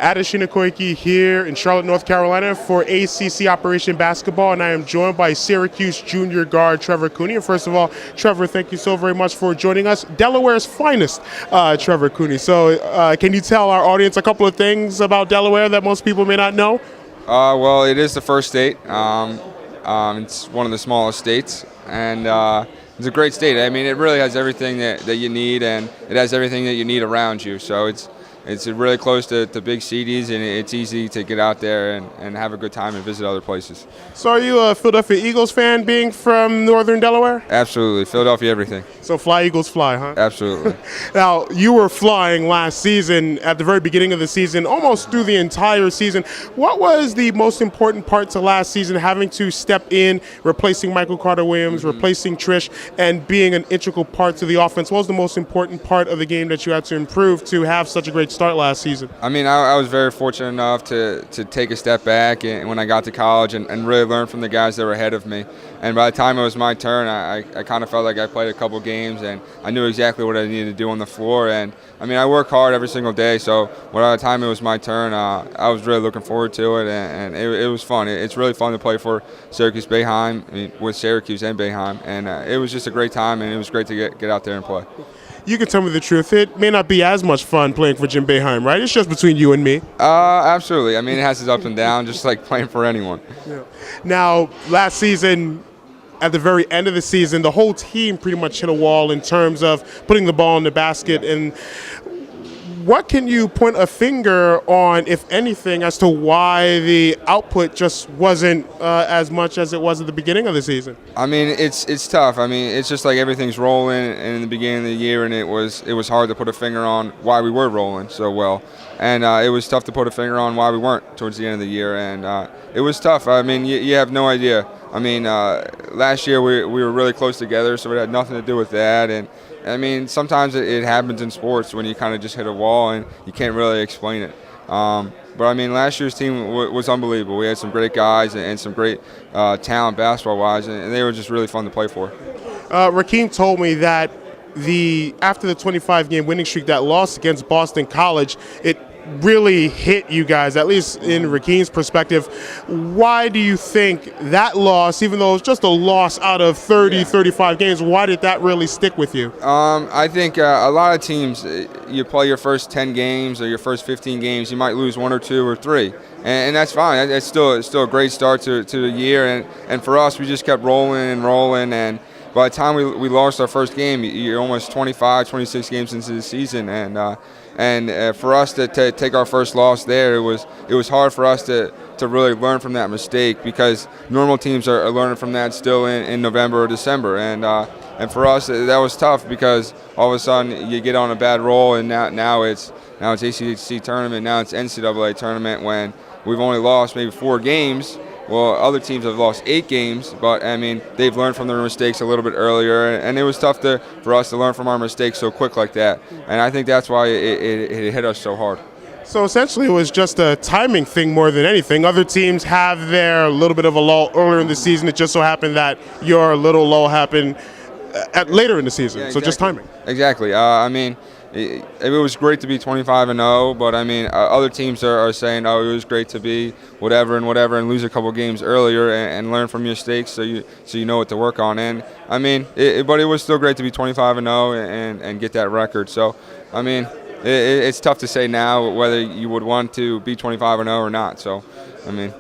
Adesina Koiki here in Charlotte, North Carolina for ACC Operation Basketball, and I am joined by Syracuse junior guard Trevor Cooney. And first of all, Trevor, thank you so very much for joining us. Delaware's finest, Trevor Cooney. So can you tell our audience a couple of things about Delaware that most people may not know? Well, it is the first state. It's one of the smallest states, and it's a great state. I mean, it really has everything that you need, and it has everything that you need around you. So it's really close to big cities, and it's easy to get out there and have a good time and visit other places. So are you a Philadelphia Eagles fan being from northern Delaware? Absolutely. Philadelphia everything. So fly Eagles fly, huh? Absolutely. Now, you were flying last season at the very beginning of the season, almost through the entire season. What was the most important part to last season, having to step in, replacing Michael Carter-Williams, replacing Trish, and being an integral part to the offense? What was the most important part of the game that you had to improve to have such a great start last season? I mean, I was very fortunate enough to take a step back when I got to college and really learn from the guys that were ahead of me. And by the time it was my turn, I kind of felt like I played a couple games and I knew exactly what I needed to do on the floor. And I mean, I work hard every single day, so by the time it was my turn, I was really looking forward to it, and it was fun. It's really fun to play for Syracuse Bayheim, with Syracuse and Bayheim, and it was just a great time, and it was great to get out there and play. You can tell me the truth. It may not be as much fun playing for Jim Boeheim, right? It's just between you and me. Absolutely. I mean, it has its ups and downs, just like playing for anyone. Yeah. Now, last season, at the very end of the season, the whole team pretty much hit a wall in terms of putting the ball in the basket. And what can you point a finger on, if anything, as to why the output just wasn't as much as it was at the beginning of the season? I mean, it's tough. I mean, it's just like everything's rolling in the beginning of the year, and it was hard to put a finger on why we were rolling so well. And it was tough to put a finger on why we weren't towards the end of the year. And it was tough. I mean, you have no idea. I mean, last year we were really close together, so it had nothing to do with that. And I mean, sometimes it happens in sports when you kind of just hit a wall and you can't really explain it. But I mean, last year's team was unbelievable. We had some great guys and some great talent basketball-wise, and they were just really fun to play for. Rakeem told me that after the 25-game winning streak, that loss against Boston College, it really hit you guys, at least in Rakeem's perspective. Why do you think that loss, even though it was just a loss out of 35 games, why did that really stick with you? I think a lot of teams, you play your first 10 games or your first 15 games, you might lose 1 or 2 or 3. And that's fine. It's still a great start to the year. And for us, we just kept rolling and rolling. And by the time we lost our first game, you're almost 25, 26 games into the season. And for us to take our first loss there, it was hard for us to really learn from that mistake, because normal teams are learning from that still in November or December. And for us, that was tough, because all of a sudden you get on a bad roll, and now it's ACC tournament, now it's NCAA tournament, when we've only lost maybe 4 games. Well, other teams have lost 8 games, but I mean, they've learned from their mistakes a little bit earlier, and it was tough for us to learn from our mistakes so quick like that. And I think that's why it hit us so hard. So essentially, it was just a timing thing more than anything. Other teams have their little bit of a lull earlier in the season. It just so happened that your little lull happened later in the season. Yeah, exactly. So just timing. Exactly. I mean, it was great to be 25-0, but I mean, other teams are saying, oh, it was great to be whatever and lose a couple games earlier and learn from your mistakes, so you know what to work on. And I mean, but it was still great to be 25-0 and get that record. So I mean, it's tough to say now whether you would want to be 25-0 or not. So I mean,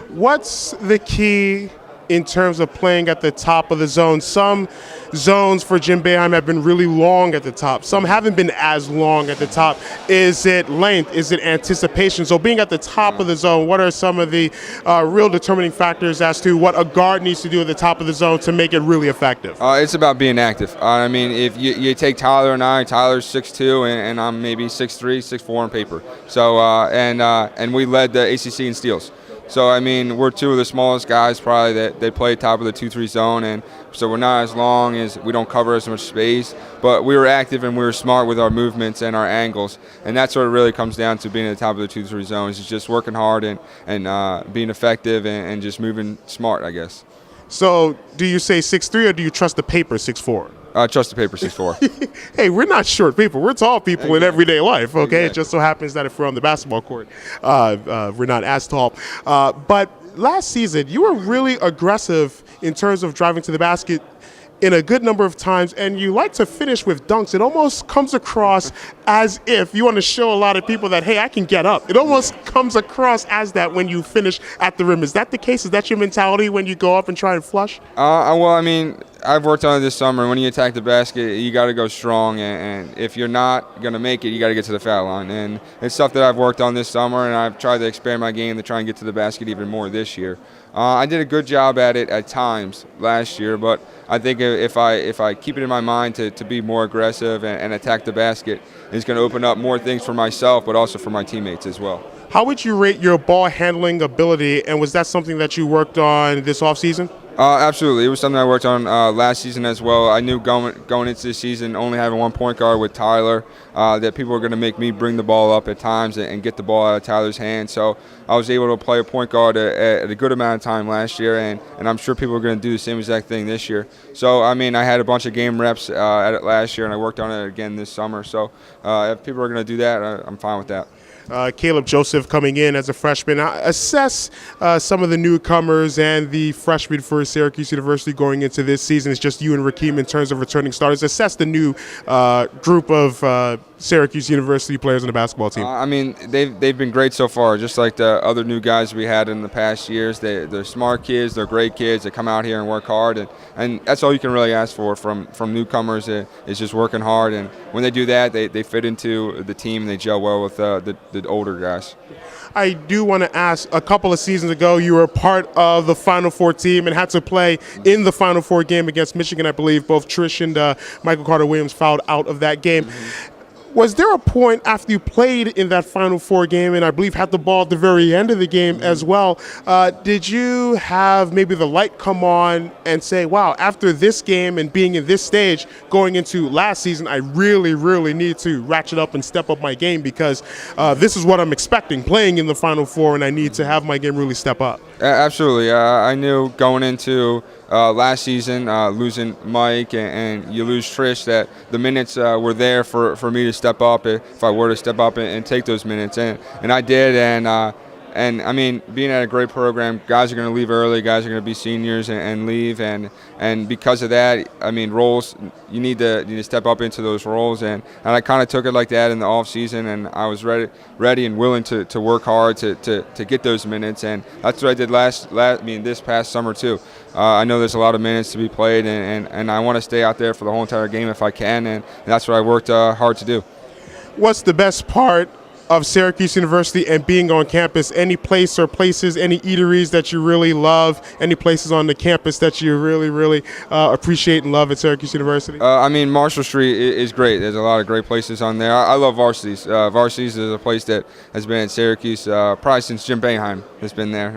what's the key in terms of playing at the top of the zone? Some zones for Jim Boeheim have been really long at the top. Some haven't been as long at the top. Is it length? Is it anticipation? So being at the top of the zone, what are some of the real determining factors as to what a guard needs to do at the top of the zone to make it really effective? It's about being active. I mean, if you take Tyler and I, Tyler's 6'2", and I'm maybe 6'3", 6'4" on paper. So and we led the ACC in steals. So, I mean, we're 2 of the smallest guys probably that they play top of the 2-3 zone, and so we're not as long, as we don't cover as much space, but we were active and we were smart with our movements and our angles, and that's what it really comes down to, being at the top of the 2-3 zone, is just working hard and being effective and just moving smart, I guess. So do you say 6'3", or do you trust the paper 6'4"? Trust the paper 6'4". Hey, we're not short people. We're tall people in everyday life, okay? Exactly. It just so happens that if we're on the basketball court, we're not as tall. But last season, you were really aggressive in terms of driving to the basket in a good number of times, and you like to finish with dunks. It almost comes across as if you want to show a lot of people that, hey, I can get up. It almost comes across as that when you finish at the rim. Is that the case? Is that your mentality when you go up and try and flush? Well, I mean, I've worked on it this summer. When you attack the basket, you got to go strong, and if you're not going to make it, you got to get to the foul line. And it's stuff that I've worked on this summer, and I've tried to expand my game to try and get to the basket even more this year. I did a good job at it at times last year, but I think if I keep it in my mind to be more aggressive and attack the basket, it's going to open up more things for myself, but also for my teammates as well. How would you rate your ball handling ability, and was that something that you worked on this offseason? Absolutely. It was something I worked on last season as well. I knew going into this season, only having one point guard with Tyler, that people were going to make me bring the ball up at times and get the ball out of Tyler's hands. So I was able to play a point guard at a good amount of time last year, and I'm sure people are going to do the same exact thing this year. So, I mean, I had a bunch of game reps at it last year, and I worked on it again this summer. So if people are going to do that, I'm fine with that. Caleb Joseph coming in as a freshman. Assess some of the newcomers and the freshmen for Syracuse University going into this season. It's just you and Rakeem in terms of returning starters. Assess the new group of Syracuse University players on the basketball team. I mean, they've been great so far, just like the other new guys we had in the past years. They're smart kids. They're great kids. They come out here and work hard, and that's all you can really ask for from newcomers is just working hard. And when they do that, they fit into the team and they gel well with the older guys. I do want to ask, a couple of seasons ago, you were part of the Final Four team and had to play in the Final Four game against Michigan, I believe. Both Trish and Michael Carter-Williams fouled out of that game. Mm-hmm. Was there a point after you played in that Final Four game, and I believe had the ball at the very end of the game as well, did you have maybe the light come on and say, wow, after this game and being in this stage going into last season, I really, really need to ratchet up and step up my game because this is what I'm expecting playing in the Final Four, and I need to have my game really step up? Absolutely. I knew going into last season, losing Mike and you lose Trish, that the minutes were there for me to step up if I were to step up and take those minutes. And I did. And I mean, being at a great program, guys are going to leave early, guys are going to be seniors and leave. And because of that, I mean, roles, you need to step up into those roles. And I kind of took it like that in the off season, and I was ready and willing to work hard to get those minutes. And that's what I did this past summer too. I know there's a lot of minutes to be played, and I want to stay out there for the whole entire game if I can, and that's what I worked hard to do. What's the best part of Syracuse University and being on campus? Any place or places, any eateries that you really love, any places on the campus that you really, really appreciate and love at Syracuse University? I mean, Marshall Street is great. There's a lot of great places on there. I love Varsities. Varsities is a place that has been at Syracuse probably since Jim Boeheim has been there.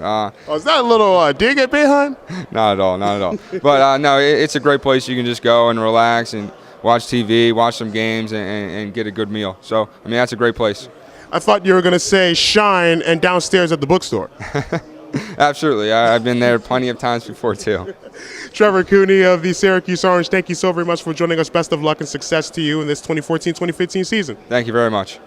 Is that a little dig at Boeheim? Not at all. But no, it's a great place. You can just go and relax and watch TV, watch some games, and get a good meal. So, I mean, that's a great place. I thought you were going to say shine and downstairs at the bookstore. Absolutely. I've been there plenty of times before, too. Trevor Cooney of the Syracuse Orange, thank you so very much for joining us. Best of luck and success to you in this 2014-2015 season. Thank you very much.